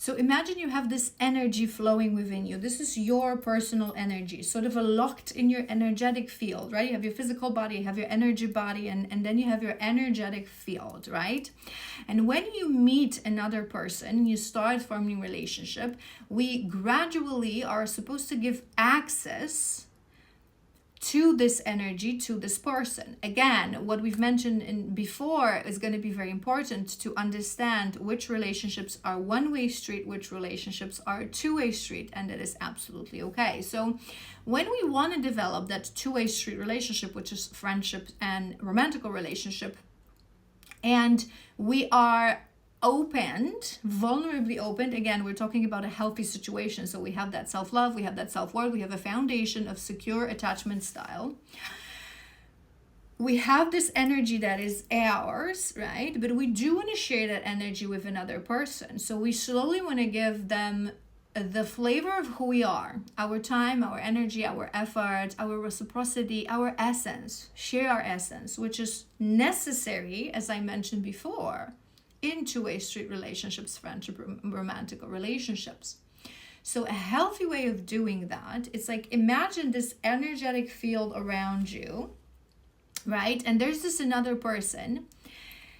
So imagine you have this energy flowing within you. This is your personal energy, sort of a locked in your energetic field, right? You have your physical body, you have your energy body, and then you have your energetic field, right? And when you meet another person, you start forming a relationship, we gradually are supposed to give access to this energy, to this person. Again, what we've mentioned before is going to be very important to understand which relationships are one-way street, which relationships are two-way street, and that is absolutely okay. So when we want to develop that two-way street relationship, which is friendship and romantic relationship, and we are opened, vulnerably opened, again, we're talking about a healthy situation. So we have that self-love, we have that self-worth, we have a foundation of secure attachment style. We have this energy that is ours, right? But we do want to share that energy with another person. So we slowly want to give them the flavor of who we are, our time, our energy, our effort, our reciprocity, our essence, share our essence, which is necessary, as I mentioned before, in two-way street relationships, friendship, romantic relationships. So a healthy way of doing that, it's like, imagine this energetic field around you, right? And there's this another person.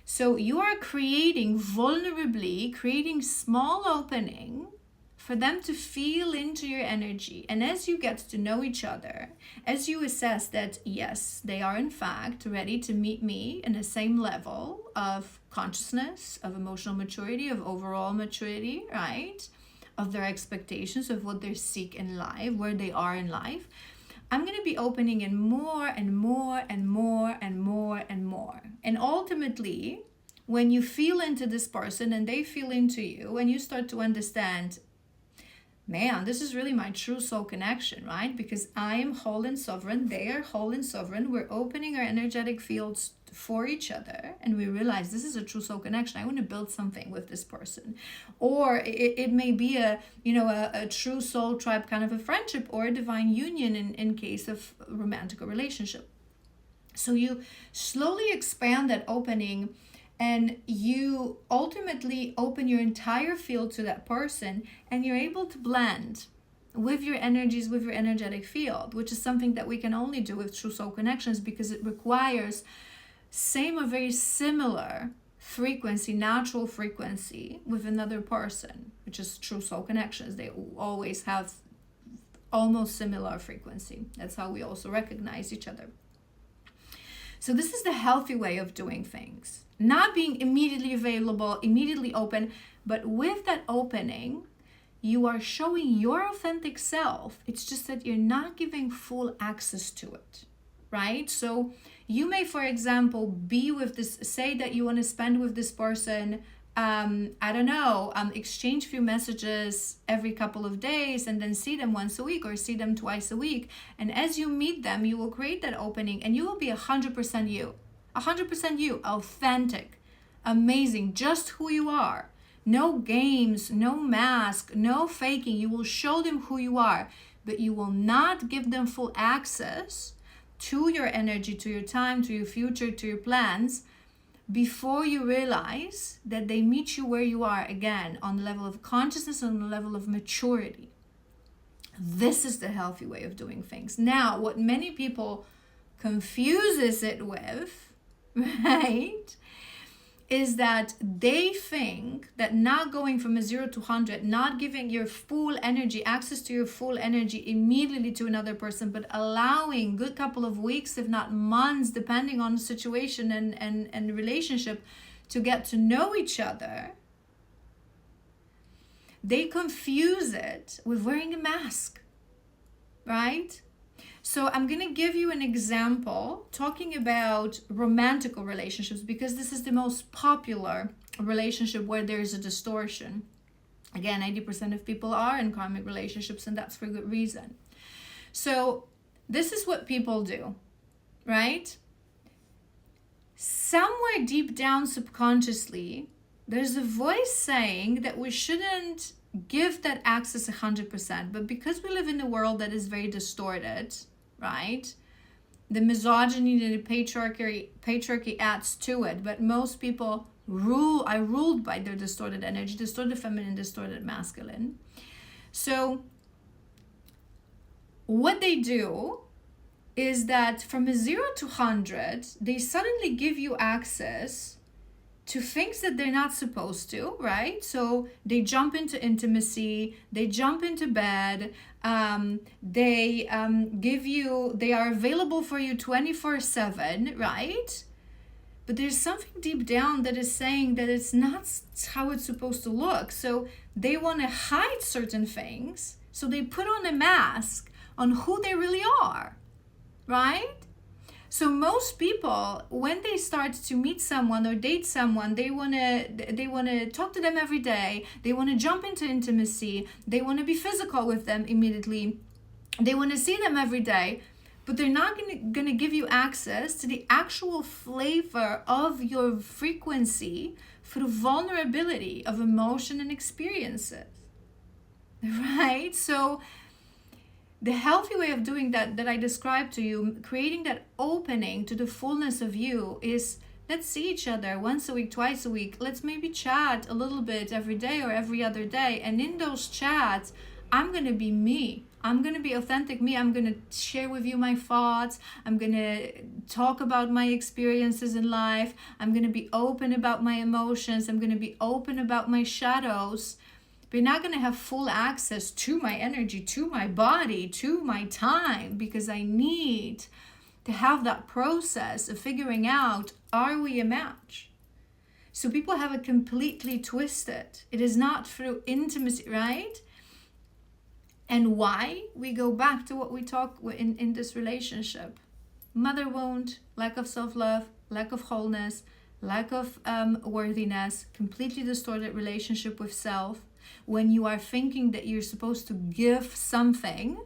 So you are creating, vulnerably creating small opening for them to feel into your energy. And as you get to know each other, as you assess that, yes, they are in fact ready to meet me in the same level of consciousness, of emotional maturity, of overall maturity, right? Of their expectations, of what they seek in life, where they are in life, I'm going to be opening in more and more and more and more and more. And ultimately, when you feel into this person and they feel into you, and you start to understand, man, this is really my true soul connection, right? Because I am whole and sovereign, they are whole and sovereign. We're opening our energetic fields for each other, and we realize this is a true soul connection. I want to build something with this person. Or it may be a true soul tribe kind of a friendship, or a divine union in case of romantic relationship. So you slowly expand that opening, and you ultimately open your entire field to that person, and you're able to blend with your energies, with your energetic field, which is something that we can only do with true soul connections, because it requires same or very similar frequency, natural frequency with another person, which is true soul connections. They always have almost similar frequency. That's how we also recognize each other. So this is the healthy way of doing things. Not being immediately available, immediately open, but with that opening, you are showing your authentic self. It's just that you're not giving full access to it, right? So you may, for example, be with this, say that you want to spend with this person, exchange few messages every couple of days, and then see them once a week or see them twice a week. And as you meet them, you will create that opening, and you will be 100% you. 100% you, authentic, amazing, just who you are. No games, no mask, no faking. You will show them who you are, but you will not give them full access to your energy, to your time, to your future, to your plans, before you realize that they meet you where you are, again, on the level of consciousness, on the level of maturity. This is the healthy way of doing things. Now, what many people confuses it with, right, is that they think that not going from a 0 to 100, not giving your full energy, access to your full energy immediately to another person, but allowing a good couple of weeks, if not months, depending on the situation and relationship, to get to know each other, they confuse it with wearing a mask, right? So I'm going to give you an example talking about romantic relationships, because this is the most popular relationship where there's a distortion. Again, 90% of people are in karmic relationships, and that's for good reason. So this is what people do, right? Somewhere deep down subconsciously, there's a voice saying that we shouldn't give that access 100%. But because we live in a world that is very distorted, right? The misogyny and the patriarchy adds to it, but most people ruled by their distorted energy, distorted feminine, distorted masculine. So what they do is that from a 0 to 100, they suddenly give you access to things that they're not supposed to, right? So they jump into intimacy, they jump into bed, they are available for you 24/7, right? But there's something deep down that is saying that it's not how it's supposed to look. So they want to hide certain things. So they put on a mask on who they really are, right? So most people, when they start to meet someone or date someone, they want to talk to them every day. They want to jump into intimacy. They want to be physical with them immediately. They want to see them every day, but they're not going to give you access to the actual flavor of your frequency through vulnerability of emotion and experiences, right? So the healthy way of doing that I described to you, creating that opening to the fullness of you, is let's see each other once a week, twice a week. Let's maybe chat a little bit every day or every other day. And in those chats, I'm going to be me. I'm going to be authentic me. I'm going to share with you my thoughts. I'm going to talk about my experiences in life. I'm going to be open about my emotions. I'm going to be open about my shadows. But you're not going to have full access to my energy, to my body, to my time, because I need to have that process of figuring out, are we a match? So people have it completely twisted. It is not through intimacy, right? And why? We go back to what we talk in this relationship. Mother wound, lack of self-love, lack of wholeness, lack of worthiness, completely distorted relationship with self. When you are thinking that you're supposed to give something,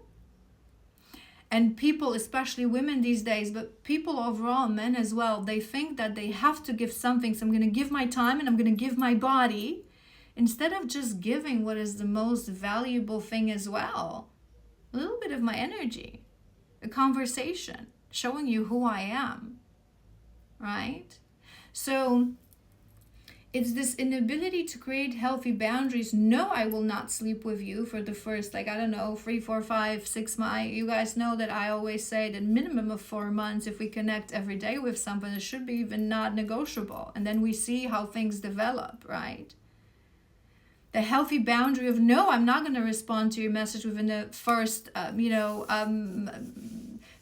and people, especially women these days, but people overall, men as well, they think that they have to give something. So I'm going to give my time and I'm going to give my body, instead of just giving what is the most valuable thing as well. A little bit of my energy, a conversation, showing you who I am, right? So it's this inability to create healthy boundaries. No, I will not sleep with you for the first, 3, 4, 5, 6 months. You guys know that I always say that minimum of 4 months, if we connect every day with someone, it should be even not negotiable. And then we see how things develop, right? The healthy boundary of, no, I'm not going to respond to your message within the first,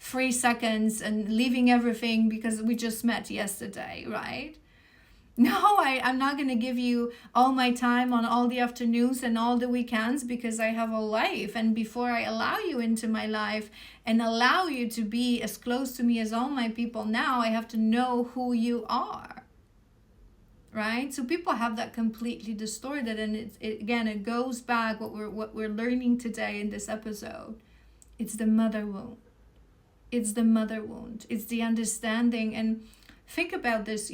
3 seconds and leaving everything because we just met yesterday, right? No, I'm not going to give you all my time on all the afternoons and all the weekends because I have a life. And before I allow you into my life and allow you to be as close to me as all my people now, I have to know who you are. Right? So people have that completely distorted. And it goes back what we're learning today in this episode. It's the mother wound. It's the mother wound. It's the understanding. And think about this,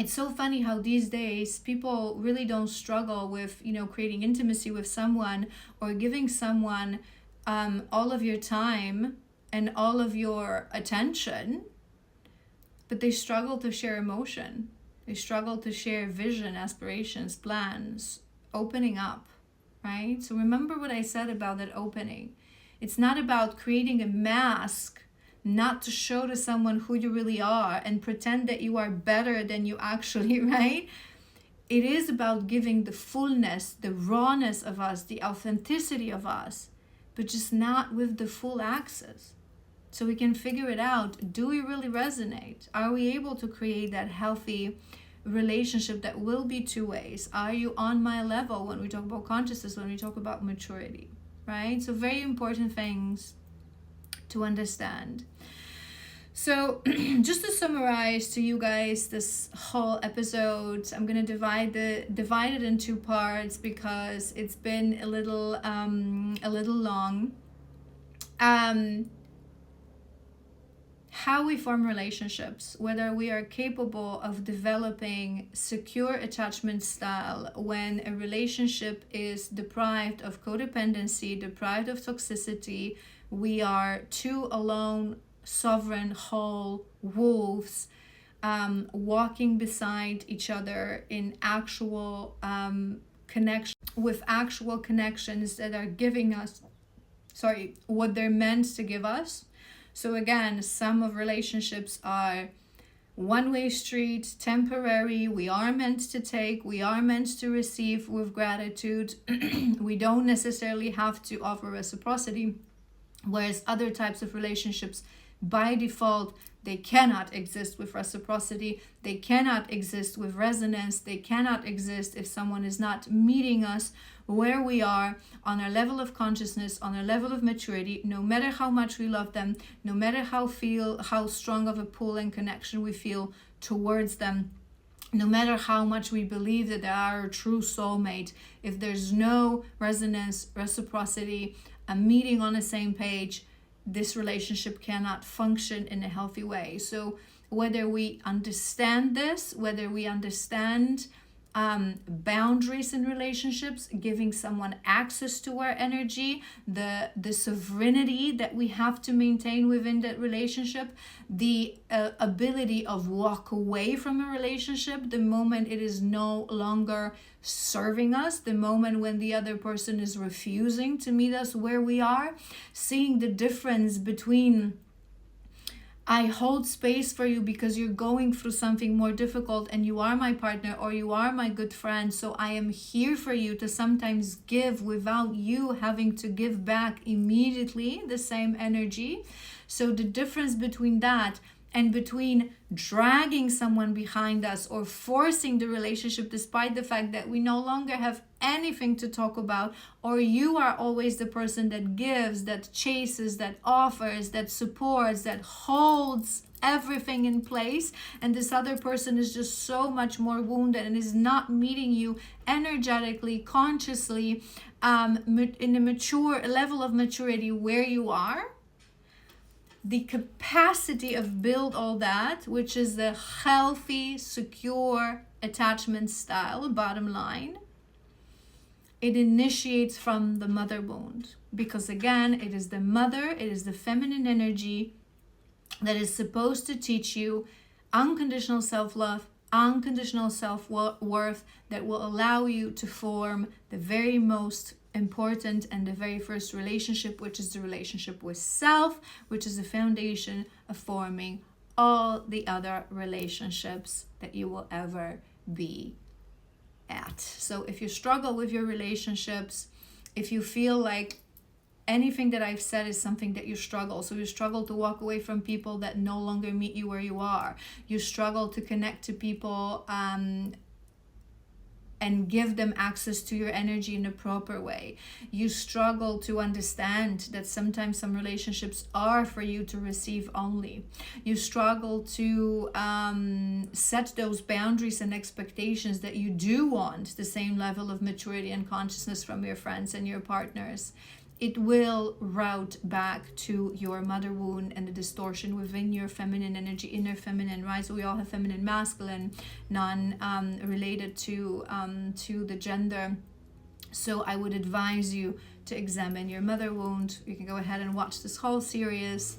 it's so funny how these days people really don't struggle with, creating intimacy with someone or giving someone all of your time and all of your attention, but they struggle to share emotion. They struggle to share vision, aspirations, plans, opening up, right? So remember what I said about that opening. It's not about creating a mask not to show to someone who you really are and pretend that you are better than you actually, right? It is about giving the fullness, the rawness of us, the authenticity of us, but just not with the full access. So we can figure it out. Do we really resonate? Are we able to create that healthy relationship that will be 2 ways? Are you on my level when we talk about consciousness, when we talk about maturity, right? So very important things to understand. So just to summarize to you guys this whole episode, I'm going to divide it in 2 parts because it's been a little long. How we form relationships, whether we are capable of developing secure attachment style when a relationship is deprived of codependency, deprived of toxicity. We are 2 alone, sovereign, whole wolves walking beside each other in actual connection, with actual connections that are giving us, what they're meant to give us. So again, some of relationships are one-way street, temporary. We are meant to take, we are meant to receive with gratitude. We don't necessarily have to offer reciprocity. Whereas other types of relationships, by default, they cannot exist with reciprocity. They cannot exist with resonance. They cannot exist if someone is not meeting us where we are on our level of consciousness, on our level of maturity, no matter how much we love them, no matter how strong of a pull and connection we feel towards them, no matter how much we believe that they are a true soulmate. If there's no resonance, reciprocity, a meeting on the same page, this relationship cannot function in a healthy way. So whether we understand this, whether we understand boundaries in relationships, giving someone access to our energy, the sovereignty that we have to maintain within that relationship, the ability of walk away from a relationship the moment it is no longer serving us, the moment when the other person is refusing to meet us where we are, seeing the difference between I hold space for you because you're going through something more difficult and you are my partner or you are my good friend. So I am here for you to sometimes give without you having to give back immediately the same energy. So the difference between that and between dragging someone behind us or forcing the relationship despite the fact that we no longer have anything to talk about, or you are always the person that gives, that chases, that offers, that supports, that holds everything in place, and this other person is just so much more wounded and is not meeting you energetically, consciously, in a mature level of maturity where you are. The capacity of build all that, which is the healthy, secure attachment style, bottom line, it initiates from the mother wound. Because again, it is the mother, it is the feminine energy that is supposed to teach you unconditional self-love, unconditional self-worth that will allow you to form the very most important and the very first relationship, which is the relationship with self, which is the foundation of forming all the other relationships that you will ever be at. So if you struggle with your relationships, if you feel like anything that I've said is something that you struggle, so you struggle to walk away from people that no longer meet you where you are, you struggle to connect to people and give them access to your energy in a proper way. You struggle to understand that sometimes some relationships are for you to receive only. You struggle to set those boundaries and expectations that you do want the same level of maturity and consciousness from your friends and your partners. It will route back to your mother wound and the distortion within your feminine energy, inner feminine, right? So we all have feminine, masculine, non-related to the gender. So I would advise you to examine your mother wound. You can go ahead and watch this whole series.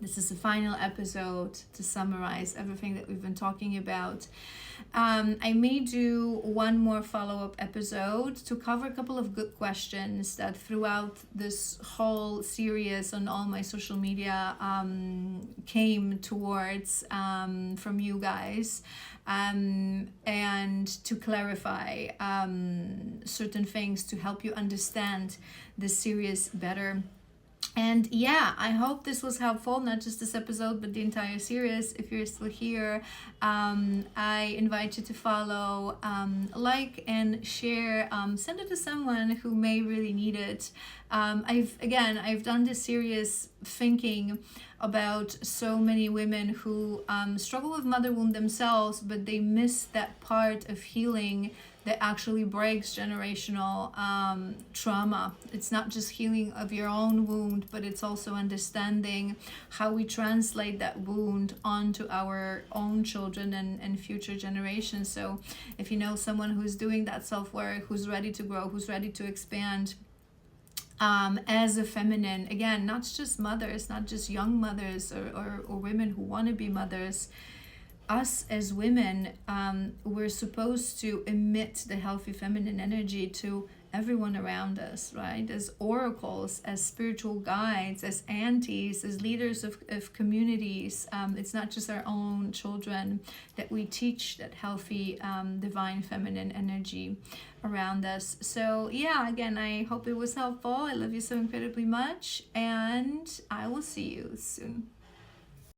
This is the final episode to summarize everything that we've been talking about. I may do one more follow-up episode to cover a couple of good questions that throughout this whole series on all my social media came towards from you guys, and to clarify certain things to help you understand this series better. And yeah, I hope this was helpful, not just this episode, but the entire series. If you're still here, I invite you to follow, like, and share. Send it to someone who may really need it. I've done this series thinking about so many women who struggle with mother wound themselves, but they miss that part of healing that actually breaks generational trauma. It's not just healing of your own wound, but it's also understanding how we translate that wound onto our own children and future generations. So if you know someone who's doing that self-work, who's ready to grow, who's ready to expand as a feminine, again, not just mothers, not just young mothers or women who want to be mothers, us as women, we're supposed to emit the healthy feminine energy to everyone around us, right? As oracles, as spiritual guides, as aunties, as leaders of communities. It's not just our own children that we teach that healthy, divine feminine energy around us. So, yeah, again, I hope it was helpful. I love you so incredibly much, and I will see you soon.